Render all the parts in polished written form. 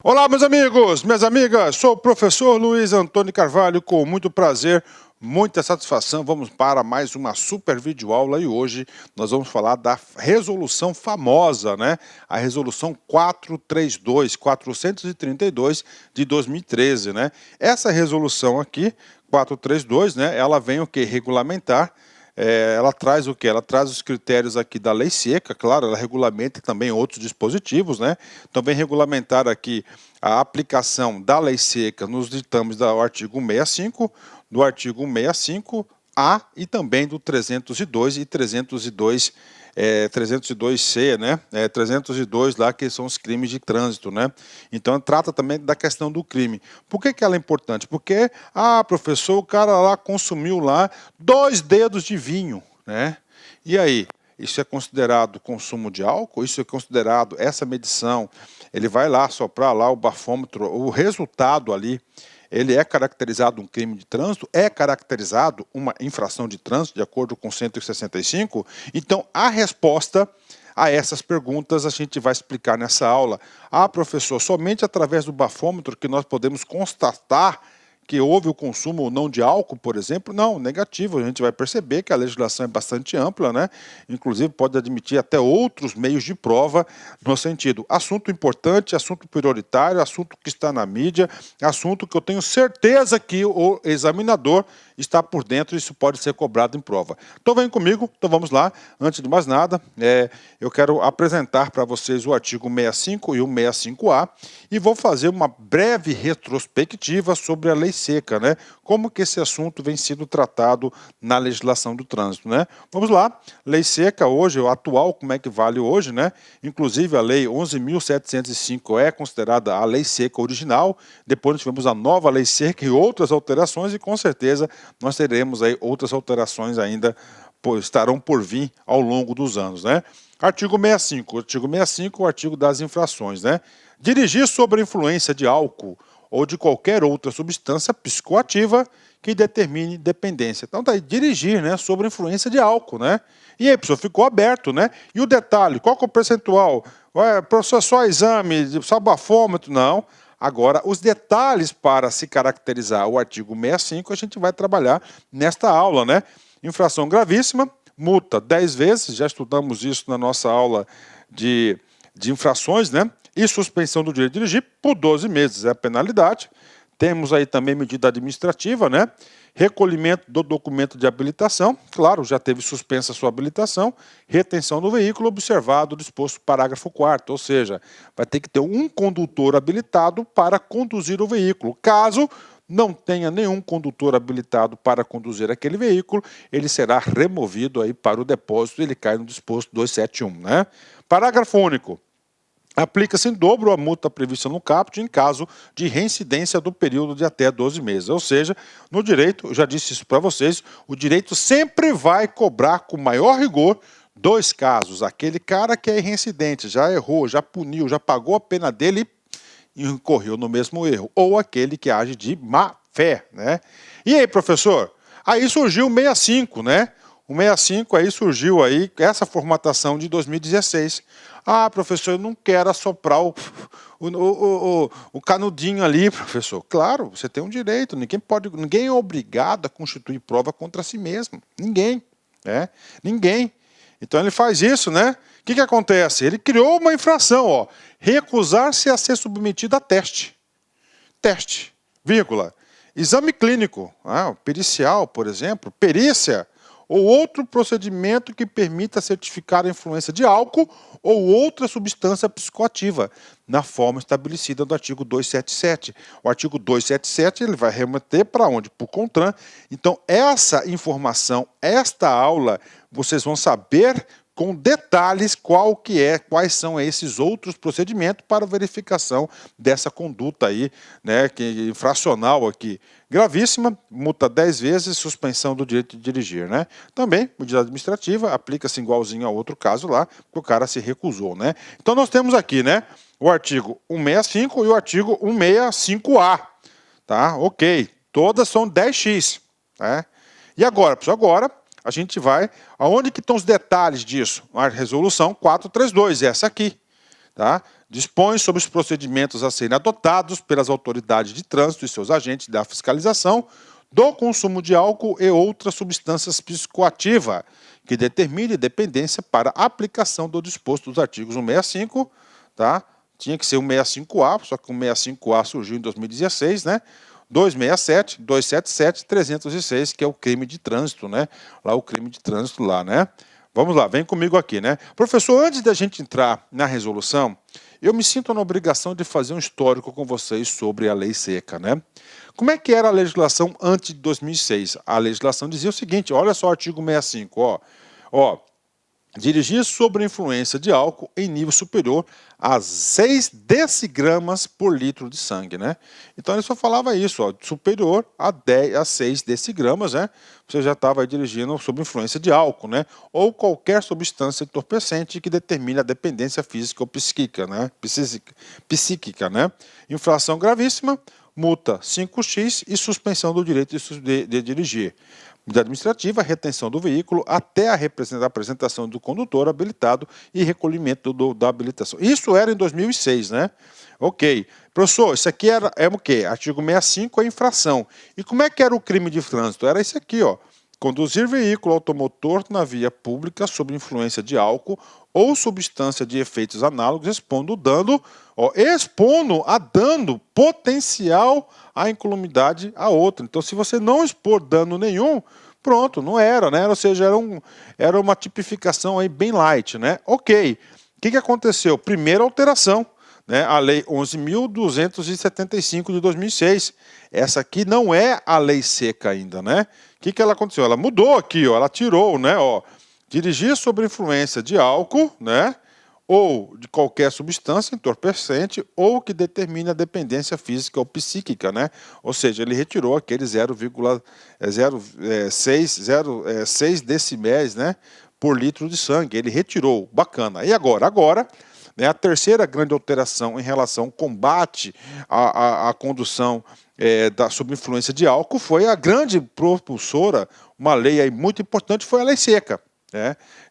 Olá, meus amigos, minhas amigas, sou o professor Luiz Antônio Carvalho, com muito prazer, muita satisfação, vamos para mais uma super videoaula e hoje nós vamos falar da resolução famosa, né? A resolução 432 de 2013, né? Essa resolução aqui, 432, né? Ela vem o que? Regulamentar. Ela traz o que? Ela traz os critérios aqui da lei seca, claro, ela regulamenta também outros dispositivos, né? Então vem regulamentar aqui a aplicação da lei seca nos ditames do artigo 65, do artigo 165A e também do 302 e 302 302C, né? 302 lá, que são os crimes de trânsito, né? Então trata também da questão do crime. Por que ela é importante? Porque, professor, o cara lá consumiu lá 2 dedos de vinho, né? E aí? Isso é considerado consumo de álcool? Isso é considerado, essa medição, ele vai lá soprar lá o bafômetro, o resultado ali, ele é caracterizado um crime de trânsito, é caracterizado uma infração de trânsito, de acordo com 165. Então, a resposta a essas perguntas a gente vai explicar nessa aula. Professor, somente através do bafômetro que nós podemos constatar que houve o consumo ou não de álcool, por exemplo? Não, negativo. A gente vai perceber que a legislação é bastante ampla, né? Inclusive pode admitir até outros meios de prova no sentido assunto importante, assunto prioritário, assunto que está na mídia, assunto que eu tenho certeza que o examinador está por dentro e isso pode ser cobrado em prova. Então vem comigo, então vamos lá. Antes de mais nada, eu quero apresentar para vocês o artigo 65 e o 65A e vou fazer uma breve retrospectiva sobre a lei seca, né? Como que esse assunto vem sendo tratado na legislação do trânsito, né? Vamos lá. Lei seca hoje, o atual, como é que vale hoje, né? Inclusive a lei 11.705 é considerada a lei seca original. Depois nós tivemos a nova lei seca e outras alterações e com certeza nós teremos aí outras alterações ainda, estarão por vir ao longo dos anos, né? Artigo 65. Artigo 65, o artigo das infrações, né? Dirigir sob a influência de álcool ou de qualquer outra substância psicoativa que determine dependência. Então tá aí, dirigir, né, sob a influência de álcool, né? E aí, professor, ficou aberto, né? E o detalhe, qual que é o percentual? Professor, só exame, só bafômetro? Não. Agora, os detalhes para se caracterizar o artigo 65, a gente vai trabalhar nesta aula, né? Infração gravíssima, multa 10 vezes, já estudamos isso na nossa aula de infrações, né? E suspensão do direito de dirigir por 12 meses é a penalidade. Temos aí também medida administrativa, né? Recolhimento do documento de habilitação, claro, já teve suspensa a sua habilitação, retenção do veículo, observado o disposto parágrafo 4º, ou seja, vai ter que ter um condutor habilitado para conduzir o veículo. Caso não tenha nenhum condutor habilitado para conduzir aquele veículo, ele será removido aí para o depósito e ele cai no disposto 271, né? Parágrafo único. Aplica-se em dobro a multa prevista no caput em caso de reincidência do período de até 12 meses. Ou seja, no direito, eu já disse isso para vocês, o direito sempre vai cobrar com maior rigor 2 casos. Aquele cara que é reincidente, já errou, já puniu, já pagou a pena dele e incorreu no mesmo erro. Ou aquele que age de má fé, né? E aí, professor? Aí surgiu o 65, né? O 65 aí surgiu aí, essa formatação de 2016. Professor, eu não quero assoprar o canudinho ali, professor. Claro, você tem um direito, ninguém é obrigado a constituir prova contra si mesmo. Ninguém, né? Ninguém. Então ele faz isso, né? O que acontece? Ele criou uma infração, ó. Recusar-se a ser submetido a teste. Teste, vírgula. Exame clínico, pericial, por exemplo, perícia, ou outro procedimento que permita certificar a influência de álcool ou outra substância psicoativa, na forma estabelecida do artigo 277. O artigo 277 ele vai remeter para onde? Para o CONTRAN. Então, essa informação, esta aula, vocês vão saber com detalhes quais são esses outros procedimentos para verificação dessa conduta aí, né, que infracional aqui. Gravíssima, multa 10 vezes, suspensão do direito de dirigir, né? Também, medida administrativa, aplica-se igualzinho a outro caso lá, que o cara se recusou, né? Então nós temos aqui, né, o artigo 165 e o artigo 165A, tá? Ok, todas são 10x, né? E agora, pessoal, agora a gente vai, aonde que estão os detalhes disso? A resolução 432, essa aqui, tá? dispõe sobre os procedimentos a serem adotados pelas autoridades de trânsito e seus agentes da fiscalização do consumo de álcool e outras substâncias psicoativas, que determine dependência para aplicação do disposto dos artigos 165, tá? Tinha que ser o 65A, só que o 65A surgiu em 2016, né? 267, 277, 306, que é o crime de trânsito, né? Lá o crime de trânsito lá, né? Vamos lá, vem comigo aqui, né? Professor, antes da gente entrar na resolução, eu me sinto na obrigação de fazer um histórico com vocês sobre a lei seca, né? Como é que era a legislação antes de 2006? A legislação dizia o seguinte, olha só o artigo 65, ó, dirigir sob influência de álcool em nível superior a 6 decigramas por litro de sangue, né? Então ele só falava isso, ó, superior a 6 decigramas, né? Você já estava dirigindo sob influência de álcool, né? Ou qualquer substância entorpecente que determine a dependência física ou psíquica, né? Psíquica, né? Infração gravíssima, multa 5x e suspensão do direito de dirigir. Medida administrativa, retenção do veículo até a apresentação do condutor habilitado e recolhimento da habilitação. Isso era em 2006, né? Ok. Professor, isso aqui é o quê? Artigo 65 é infração. E como é que era o crime de trânsito? Era isso aqui, ó. Conduzir veículo automotor na via pública sob influência de álcool ou substância de efeitos análogos, expondo a dano potencial à incolumidade a outra. Então, se você não expor dano nenhum, pronto, não era, né? Ou seja, era uma tipificação aí bem light, né? Ok. O que aconteceu? Primeira alteração, né? A Lei 11.275 de 2006. Essa aqui não é a lei seca ainda, né? O que ela aconteceu? Ela mudou aqui, ó, ela tirou, né? Ó, dirigir sob influência de álcool, né? Ou de qualquer substância entorpecente ou que determine a dependência física ou psíquica, né? Ou seja, ele retirou aquele 0,06 decibéis, né, por litro de sangue. Ele retirou, bacana. E agora, né, a terceira grande alteração em relação ao combate à condução sob influência de álcool foi a grande propulsora, uma lei aí muito importante, foi a lei seca.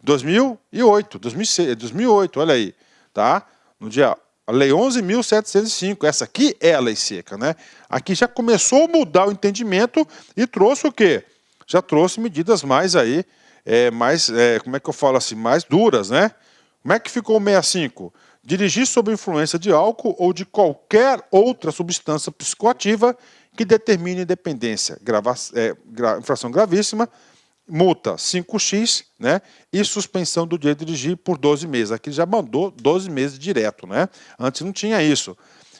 2008, olha aí, tá? No dia, a Lei 11.705, essa aqui é a lei seca, né? Aqui já começou a mudar o entendimento e trouxe o quê? Já trouxe medidas mais aí, como é que eu falo assim, mais duras, né? Como é que ficou o 65? Dirigir sob influência de álcool ou de qualquer outra substância psicoativa que determine dependência, infração gravíssima, multa 5x, né? E suspensão do direito de dirigir por 12 meses. Aqui já mandou 12 meses direto, né? Antes não tinha isso.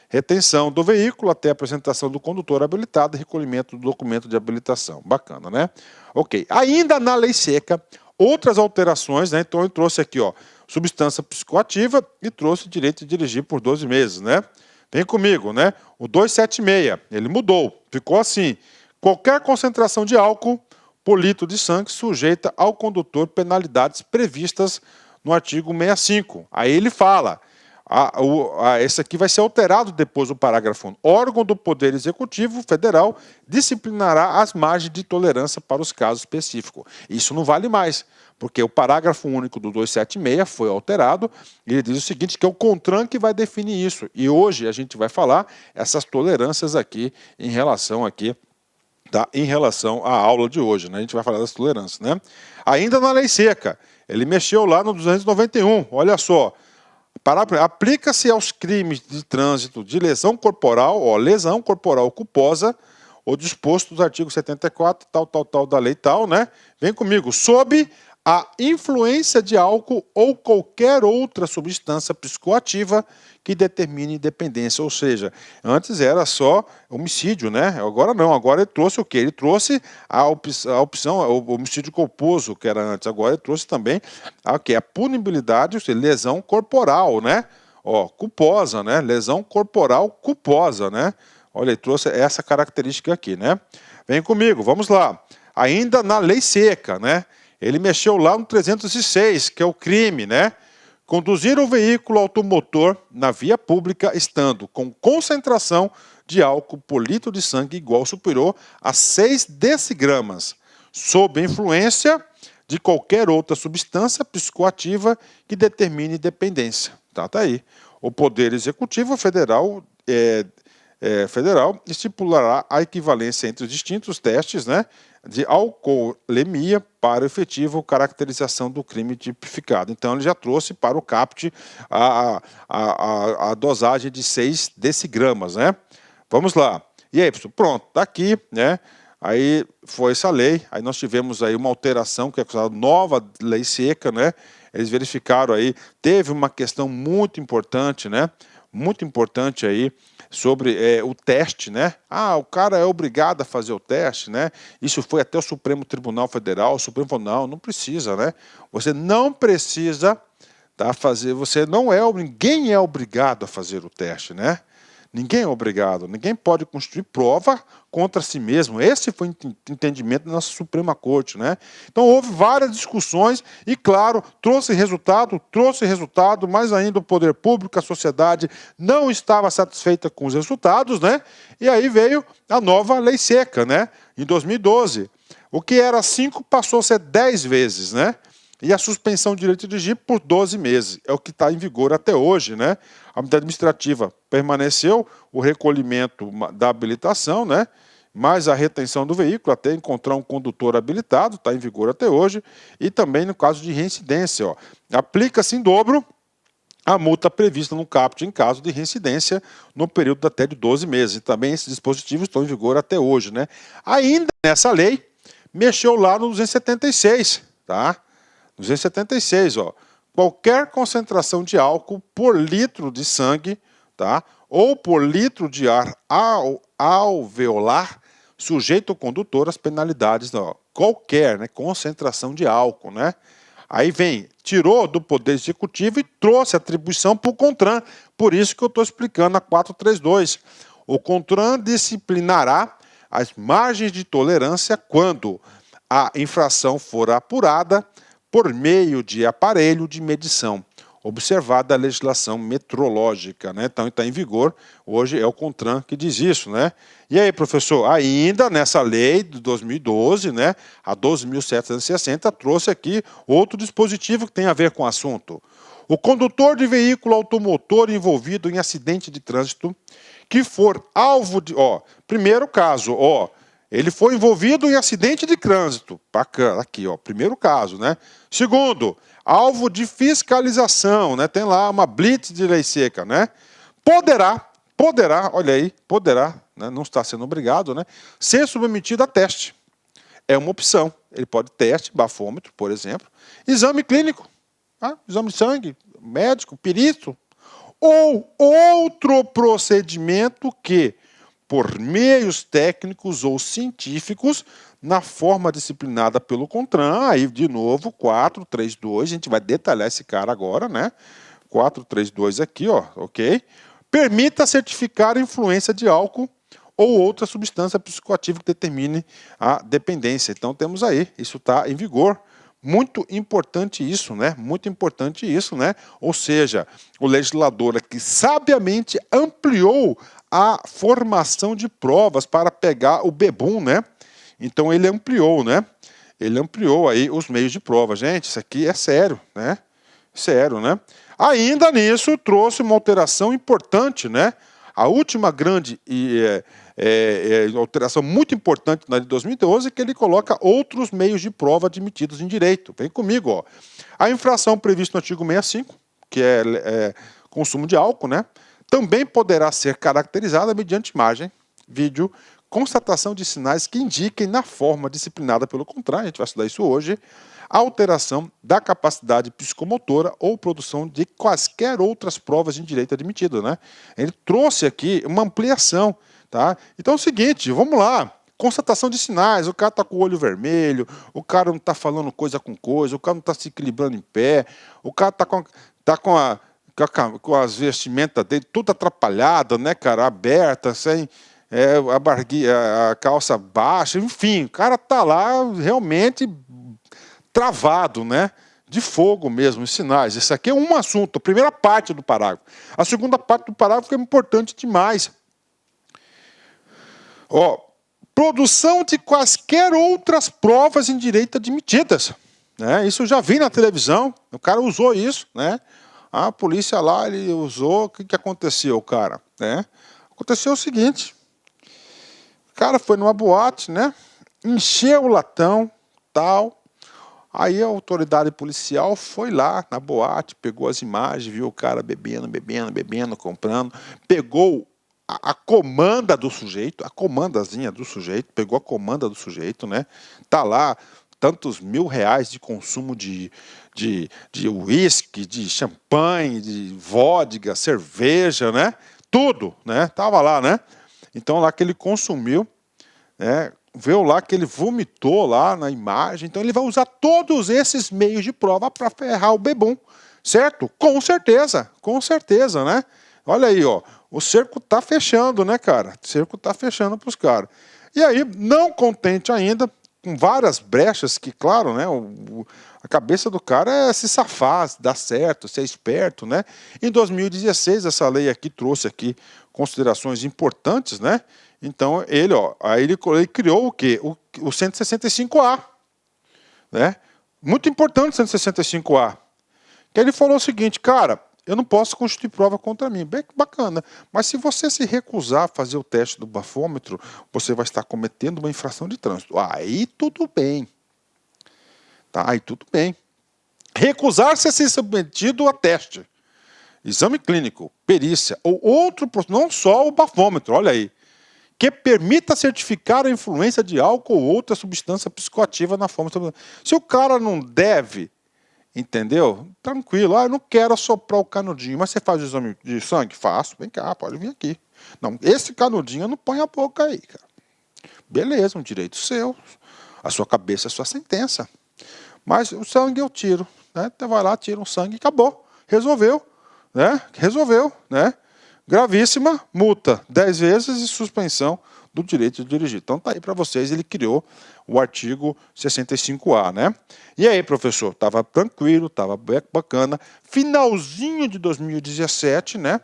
Retenção do veículo até a apresentação do condutor habilitado e recolhimento do documento de habilitação. Bacana, né? Ok. Ainda na lei seca, outras alterações, né? Então eu trouxe aqui, ó, substância psicoativa e trouxe direito de dirigir por 12 meses, né? Vem comigo, né? O 276, ele mudou. Ficou assim: qualquer concentração de álcool por litro de sangue sujeita ao condutor penalidades previstas no artigo 65. Aí ele fala, esse aqui vai ser alterado depois do parágrafo 1. Órgão do Poder Executivo Federal disciplinará as margens de tolerância para os casos específicos. Isso não vale mais, porque o parágrafo único do 276 foi alterado e ele diz o seguinte, que é o CONTRAN que vai definir isso. E hoje a gente vai falar essas tolerâncias aqui em relação aqui, tá? Em relação à aula de hoje, né? A gente vai falar das tolerâncias, né? Ainda na lei seca, ele mexeu lá no 291, olha só, aplica-se aos crimes de trânsito de lesão corporal, ó, lesão corporal culposa, ou disposto dos artigos 74, tal, da lei tal, né? Vem comigo, sob a influência de álcool ou qualquer outra substância psicoativa que determine dependência, ou seja, antes era só homicídio, né? Agora não, agora ele trouxe o quê? Ele trouxe a opção, o homicídio culposo, que era antes, agora ele trouxe também a punibilidade, ou seja, lesão corporal, né? Ó, culposa, né? Lesão corporal culposa, né? Olha, ele trouxe essa característica aqui, né? Vem comigo, vamos lá. Ainda na lei seca, né? Ele mexeu lá no 306, que é o crime, né? Conduzir o veículo automotor na via pública estando com concentração de álcool por litro de sangue igual ou superior a 6 decigramas, sob influência de qualquer outra substância psicoativa que determine dependência. Tá aí. o Poder Executivo Federal estipulará a equivalência entre os distintos testes, né, de alcoolemia para efetiva caracterização do crime tipificado. Então, ele já trouxe para o CAPT a dosagem de 6 decigramas, né? Vamos lá. E aí, pessoal, pronto, está aqui, né? Aí foi essa lei, aí nós tivemos aí uma alteração, que é a nova lei seca, né? Eles verificaram aí, teve uma questão muito importante, né? Muito importante aí, sobre o teste, né? Ah, o cara é obrigado a fazer o teste, né? Isso foi até o Supremo Tribunal Federal, o Supremo falou, não precisa, né? Você não precisa, tá, fazer, ninguém é obrigado a fazer o teste, né? Ninguém é obrigado, ninguém pode construir prova contra si mesmo. Esse foi o entendimento da nossa Suprema Corte, né? Então houve várias discussões e, claro, trouxe resultado, mas ainda o poder público, a sociedade não estava satisfeita com os resultados, né? E aí veio a nova lei seca, né? Em 2012. O que era 5 passou a ser 10 vezes, né? E a suspensão de direito de dirigir por 12 meses. É o que está em vigor até hoje, né? A medida administrativa permaneceu, o recolhimento da habilitação, né? Mais a retenção do veículo até encontrar um condutor habilitado, está em vigor até hoje. E também no caso de reincidência, aplica-se em dobro a multa prevista no CAPT em caso de reincidência no período até de 12 meses. E também esses dispositivos estão em vigor até hoje, né? Ainda nessa lei, mexeu lá no 276, tá? 276, qualquer concentração de álcool por litro de sangue, tá? Ou por litro de ar alveolar, sujeito ao condutor às penalidades, qualquer, né, concentração de álcool, né? Aí tirou do Poder Executivo e trouxe atribuição para o CONTRAN, por isso que eu estou explicando a 432. O CONTRAN disciplinará as margens de tolerância quando a infração for apurada por meio de aparelho de medição, observada a legislação metrológica, né? Então está em vigor, hoje é o CONTRAN que diz isso, né? E aí, professor, ainda nessa lei de 2012, né, a 12.760, trouxe aqui outro dispositivo que tem a ver com o assunto. O condutor de veículo automotor envolvido em acidente de trânsito que for alvo de... primeiro caso, ele foi envolvido em acidente de trânsito. Bacana, aqui, primeiro caso, né? Segundo, alvo de fiscalização, né? Tem lá uma blitz de lei seca, né? Poderá, olha aí, né? Não está sendo obrigado, né? Ser submetido a teste. É uma opção. Ele pode teste, bafômetro, por exemplo. Exame clínico, tá? Exame de sangue, médico, perito. Ou outro procedimento que, por meios técnicos ou científicos, na forma disciplinada pelo CONTRAN, aí de novo, 432, a gente vai detalhar esse cara agora, né? 432 aqui, ok? Permita certificar a influência de álcool ou outra substância psicoativa que determine a dependência. Então temos aí, isso está em vigor. Muito importante isso, né? Muito importante isso, né? Ou seja, o legislador aqui sabiamente ampliou a formação de provas para pegar o bebum, né? Então ele ampliou, né? Ele ampliou aí os meios de prova. Gente, isso aqui é sério, né? Sério, né? Ainda nisso, trouxe uma alteração importante, né? A última grande alteração muito importante na lei de 2012 é que ele coloca outros meios de prova admitidos em direito. Vem comigo, A infração prevista no artigo 65, que é consumo de álcool, né? Também poderá ser caracterizada mediante imagem, vídeo, constatação de sinais que indiquem na forma disciplinada pelo CONTRAN, a gente vai estudar isso hoje, a alteração da capacidade psicomotora ou produção de quaisquer outras provas de direito admitido, né? Ele trouxe aqui uma ampliação, tá? Então é o seguinte, vamos lá. Constatação de sinais, o cara está com o olho vermelho, o cara não está falando coisa com coisa, o cara não está se equilibrando em pé, o cara está com as vestimentas dele tudo atrapalhada, né, cara, aberta, sem a calça baixa, enfim, o cara tá lá realmente travado, né, de fogo mesmo, os sinais. Esse aqui é um assunto, a primeira parte do parágrafo. A segunda parte do parágrafo é importante demais. Produção de quaisquer outras provas em direito admitidas. Né? Isso eu já vi na televisão, o cara usou isso, né? A polícia lá, ele usou, o que que aconteceu, cara? Né? Aconteceu o seguinte, o cara foi numa boate, né? Encheu o latão, tal. Aí a autoridade policial foi lá na boate, pegou as imagens, viu o cara bebendo, comprando, pegou a comanda do sujeito, a comandazinha do sujeito, pegou a comanda do sujeito, né? Tá lá tantos R$ 1.000 de consumo de uísque, de champanhe, de vodka, cerveja, né? Tudo, né? Tava lá, né? Então lá que ele consumiu, né? Viu lá que ele vomitou lá na imagem, então ele vai usar todos esses meios de prova para ferrar o bebum, certo? Com certeza, né? Olha aí, ó, o cerco tá fechando, né, cara? O cerco tá fechando para os caras. E aí, não contente ainda, com várias brechas que, claro, né, a cabeça do cara é se safar, dar certo, ser esperto, né? Em 2016, essa lei aqui trouxe aqui considerações importantes, né? Então, ele, ó, aí ele criou o quê? O 165A, né? Muito importante o 165A. Que ele falou o seguinte, cara, eu não posso constituir prova contra mim. Bem bacana. Mas se você se recusar a fazer o teste do bafômetro, você vai estar cometendo uma infração de trânsito. Aí tudo bem. Tá? Aí tudo bem. Recusar-se a ser submetido a teste, exame clínico, perícia ou outro, não só o bafômetro, olha aí, que permita certificar a influência de álcool ou outra substância psicoativa na forma. Se o cara não deve, entendeu? Tranquilo, eu não quero assoprar o canudinho, mas você faz o exame de sangue? Faço, vem cá, pode vir aqui. Não, esse canudinho eu não põe a boca aí, cara. Beleza, um direito seu, a sua cabeça é a sua sentença. Mas o sangue eu tiro, né? Então vai lá, tira um sangue e acabou. Resolveu, né? Resolveu, né? Gravíssima, multa 10 vezes e suspensão do direito de dirigir. Então tá aí para vocês, ele criou o artigo 65A, né? E aí, professor, tava tranquilo, tava bacana. Finalzinho de 2017, né?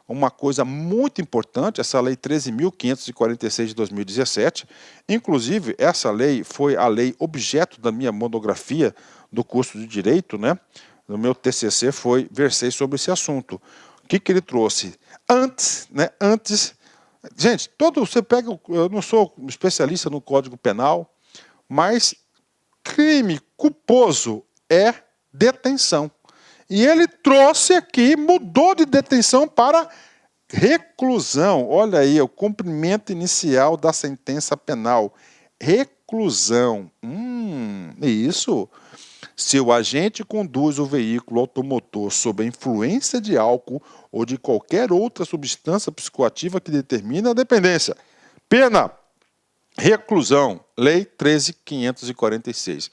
Uma coisa muito importante, essa lei 13.546 de 2017, inclusive essa lei foi a lei objeto da minha monografia do curso de Direito, né? No meu TCC versei sobre esse assunto. O que que ele trouxe? Antes, né? Gente, você pega, eu não sou especialista no Código Penal, mas crime culposo é detenção. E ele trouxe aqui, mudou de detenção para reclusão. Olha aí, o cumprimento inicial da sentença penal. Reclusão. Isso. Se o agente conduz o veículo automotor sob a influência de álcool ou de qualquer outra substância psicoativa que determine a dependência. Pena. Reclusão. Lei 13.546.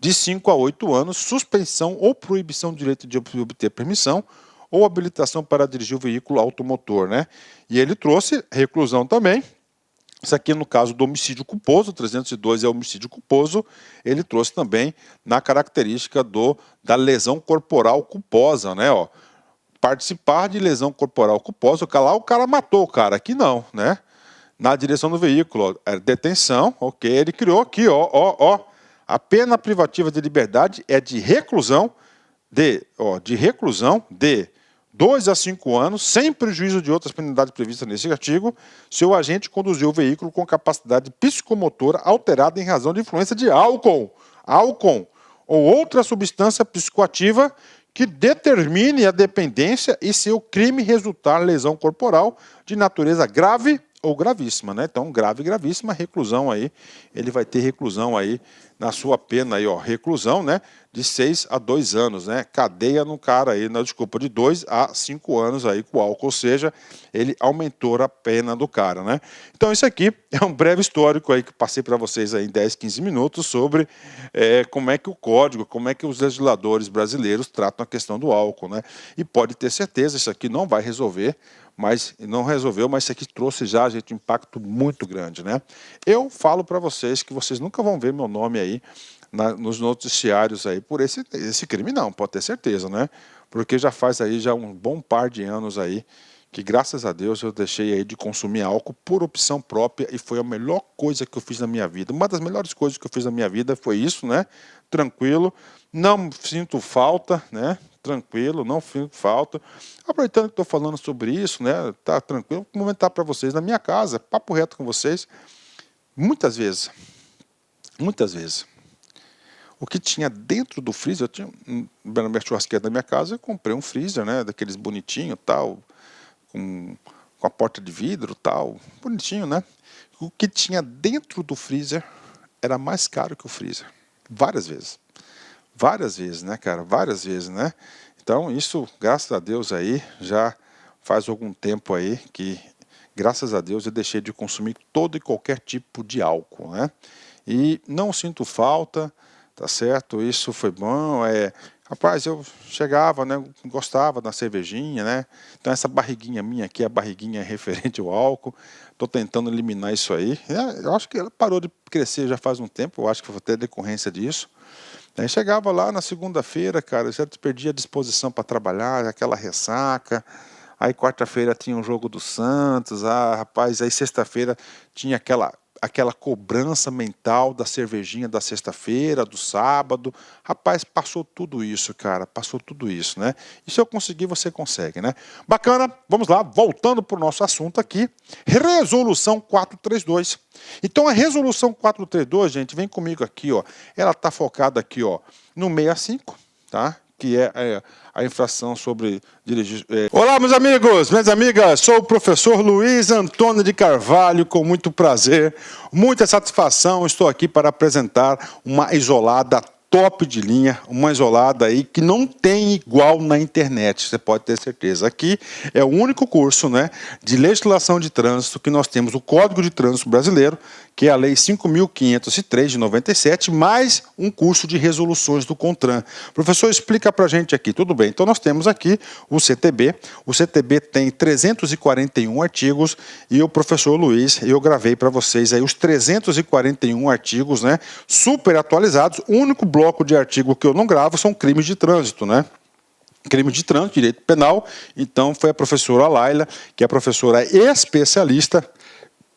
De 5 a 8 anos, suspensão ou proibição do direito de obter permissão ou habilitação para dirigir o veículo automotor, né? E ele trouxe reclusão também. Isso aqui no caso do homicídio culposo, 302 é homicídio culposo, ele trouxe também na característica da lesão corporal culposa, né? Ó, participar de lesão corporal culposa, lá o cara matou o cara, aqui não, né? Na direção do veículo, ó, detenção, ok, ele criou aqui, ó, a pena privativa de liberdade é de reclusão de 2 a 5 anos, sem prejuízo de outras penalidades previstas nesse artigo, se o agente conduziu o veículo com capacidade psicomotora alterada em razão de influência de álcool ou outra substância psicoativa que determine a dependência e se o crime resultar lesão corporal de natureza grave ou gravíssima, né? Então, grave e gravíssima, reclusão aí, ele vai ter reclusão aí na sua pena aí, ó, reclusão, né? De 6 a 2 anos, né? Cadeia no cara aí, desculpa, de 2 a 5 anos aí com álcool, ou seja, ele aumentou a pena do cara, né? Então, isso aqui é um breve histórico aí que passei para vocês aí em 10, 15 minutos sobre como é que o código, como é que os legisladores brasileiros tratam a questão do álcool, né? E pode ter certeza, isso aqui não vai resolver, mas não resolveu, mas isso aqui trouxe já, gente, um impacto muito grande, né? Eu falo para vocês que vocês nunca vão ver meu nome aí nos noticiários aí por esse crime, não, pode ter certeza, né? Porque já faz aí já um bom par de anos aí que, graças a Deus, eu deixei aí de consumir álcool por opção própria e foi a melhor coisa que eu fiz na minha vida. Uma das melhores coisas que eu fiz na minha vida foi isso, né? Tranquilo, não sinto falta, né? tranquilo, não sinto falta. Aproveitando que estou falando sobre isso, né, tá tranquilo, vou comentar para vocês, na minha casa, papo reto com vocês, muitas vezes, o que tinha dentro do freezer, eu tinha, na minha churrasqueira da minha casa, eu comprei um freezer, né, daqueles bonitinho, tal, com a porta de vidro, tal, bonitinho, né? O que tinha dentro do freezer era mais caro que o freezer, várias vezes, né, cara, várias vezes, né? Então isso, graças a Deus aí, já faz algum tempo aí que, graças a Deus, eu deixei de consumir todo e qualquer tipo de álcool, né? E não sinto falta, tá certo? Isso foi bom. Rapaz, eu chegava, né? Gostava da cervejinha, né? Então essa barriguinha minha aqui, a barriguinha referente ao álcool, estou tentando eliminar isso aí. Eu acho que ela parou de crescer já faz um tempo, eu acho que foi até decorrência disso. Aí chegava lá na segunda-feira, cara, eu já perdia a disposição para trabalhar, aquela ressaca. Aí quarta-feira tinha um jogo do Santos, rapaz, aí sexta-feira tinha aquela cobrança mental da cervejinha da sexta-feira, do sábado. Rapaz, passou tudo isso, cara, passou tudo isso, né? E se eu conseguir, você consegue, né? Bacana, vamos lá, voltando para o nosso assunto aqui, resolução 432. Então a resolução 432, gente, vem comigo aqui, ó, ela está focada aqui, ó, no 65, tá? Que é a infração sobre dirigir... Olá, meus amigos, minhas amigas, sou o professor Luiz Antônio de Carvalho, com muito prazer, muita satisfação, estou aqui para apresentar uma isolada top de linha, uma isolada aí que não tem igual na internet, você pode ter certeza. Aqui é o único curso, né, de legislação de trânsito que nós temos, o Código de Trânsito Brasileiro, que é a Lei 5.503 de 97, mais um curso de resoluções do CONTRAN. Professor, explica para a gente aqui. Tudo bem, então nós temos aqui o CTB. O CTB tem 341 artigos e o professor Luiz, eu gravei para vocês aí os 341 artigos, né, super atualizados. O único bloco de artigo que eu não gravo são crimes de trânsito, né? Crime de trânsito, direito penal. Então foi a professora Laila, que é a professora especialista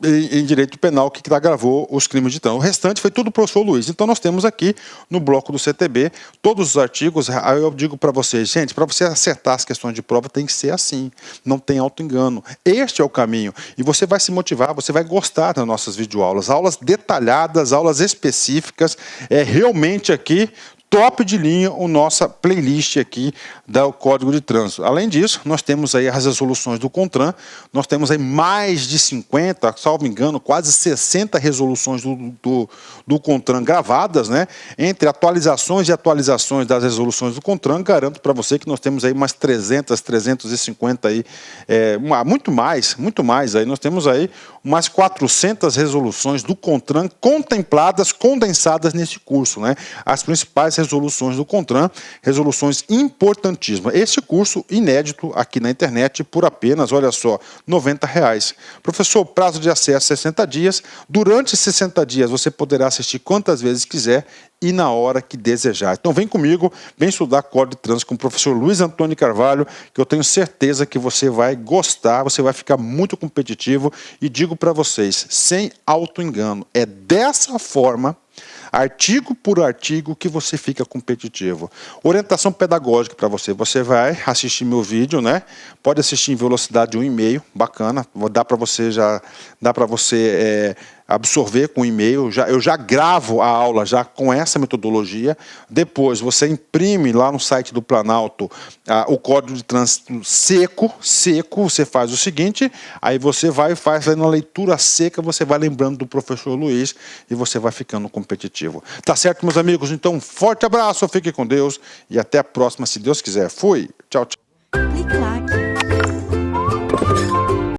em direito penal, que gravou os crimes de trânsito. O restante foi tudo o professor Luiz. Então nós temos aqui no bloco do CTB todos os artigos. Eu digo para vocês, gente, para você acertar as questões de prova tem que ser assim, não tem auto-engano. Este é o caminho e você vai se motivar, você vai gostar das nossas videoaulas, aulas detalhadas, aulas específicas, realmente aqui top de linha a nossa playlist aqui do Código de Trânsito. Além disso, nós temos aí as resoluções do CONTRAN, nós temos aí mais de 50, salvo engano, quase 60 resoluções do CONTRAN gravadas, né? Entre atualizações e atualizações das resoluções do CONTRAN, garanto para você que nós temos aí umas 300, 350 aí, muito mais aí, nós temos aí umas 400 resoluções do CONTRAN contempladas, condensadas nesse curso, né? As principais resoluções do CONTRAN, resoluções importantíssimas. Esse curso inédito aqui na internet por apenas, olha só, R$90. Professor, prazo de acesso 60 dias. Durante 60 dias você poderá assistir quantas vezes quiser e na hora que desejar. Então vem comigo, vem estudar Código de Trânsito com o professor Luiz Antônio Carvalho, que eu tenho certeza que você vai gostar, você vai ficar muito competitivo e digo para vocês, sem auto-engano, é dessa forma, artigo por artigo, que você fica competitivo. Orientação pedagógica para você. Você vai assistir meu vídeo, né? Pode assistir em velocidade 1,5, bacana. Dá para você absorver com e-mail. Eu já gravo a aula já com essa metodologia. Depois você imprime lá no site do Planalto o Código de Trânsito seco. Você faz o seguinte, aí você vai fazendo a leitura seca, você vai lembrando do professor Luiz e você vai ficando competitivo. Tá certo, meus amigos? Então, um forte abraço, fique com Deus e até a próxima, se Deus quiser. Fui, tchau, tchau. Clique like.